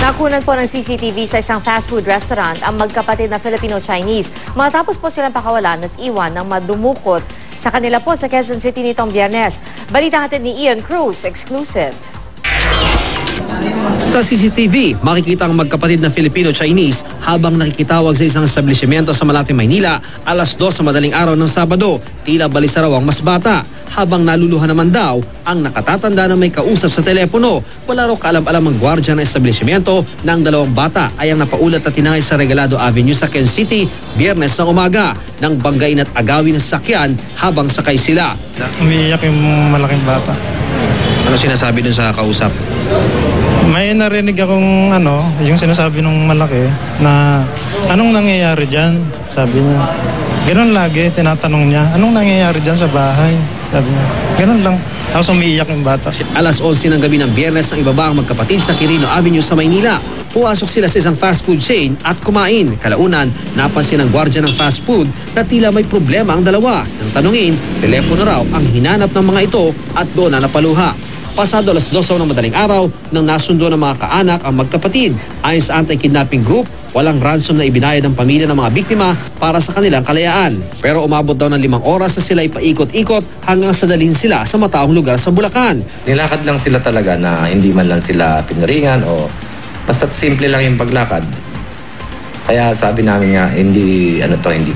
Nakunan po ng CCTV sa isang fast food restaurant ang magkapatid na Filipino-Chinese matapos po silang pakawalan at iwan ng madumukot sa kanila po sa Quezon City nitong Biyernes. Balita natin ni Ian Cruz, exclusive. Sa CCTV, makikita ang magkapatid na Filipino-Chinese habang nakikitawag sa isang establishmento sa Malate, Maynila, alas 2 sa madaling araw ng Sabado. Tila balisa raw ang mas bata. Habang naluluhan naman daw ang nakatatanda na may kausap sa telepono. Wala raw kaalam-alam ang gwardya ng establishmento ng dalawang bata ay ang napaulat at tinangay sa Regalado Avenue sa Quezon City Biyernes ng umaga nang banggain at agawin ng sakyan habang sakay sila. Umiiyak yung malaking bata. Ano sinasabi dun sa kausap? May narinig akong yung sinasabi nung malaki na anong nangyayari dyan? Sabi niya. Ganun lagi, tinatanong niya, anong nangyayari dyan sa bahay? Sabi niya, ganun lang. Tapos umiiyak yung bata. Alas 11 ng gabi ng Biyernes ang ibaba ang magkapatid sa Quirino Avenue sa Maynila. Puwasok sila sa isang fast food chain at kumain. Kalaunan, napansin ng gwardya ng fast food na tila may problema ang dalawa. Nang tanungin, telepono raw ang hinanap ng mga ito at doon na napaluha. Pasado alas 2 ng madaling araw nang nasundo ng mga kaanak ang magkapatid. Ayon sa anti-kidnapping group, walang ransom na ibinayad ng pamilya ng mga biktima para sa kanilang kalayaan. Pero umabot daw ng 5 oras na sila ipaikot-ikot hanggang sa dalhin sila sa mataong lugar sa Bulacan. Nilakad lang sila talaga na hindi man lang sila pinaringan o basta't simple lang yung paglakad. Kaya sabi namin nga, hindi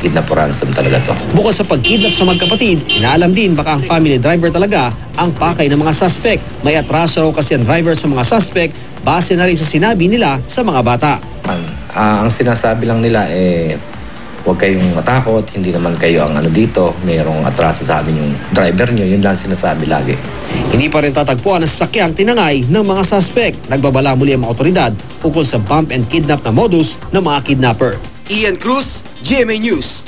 kidnap o ransom talaga to. Bukod sa pagkidnap sa magkapatid, inaalam din baka ang family driver talaga ang pakay ng mga suspect. May atraso raw kasi ang driver sa mga suspect base na rin sa sinabi nila sa mga bata. Ang sinasabi lang nila huwag kayong matakot, hindi naman kayo ang dito, mayroong atraso sa amin yung driver nyo, yun lang sinasabi lagi. Hindi pa rin tatagpuan ang sasakyang tinangay ng mga suspect. Nagbabala muli ang mga otoridad ukol sa bump and kidnap na modus ng mga kidnapper. Ian Cruz, GMA News.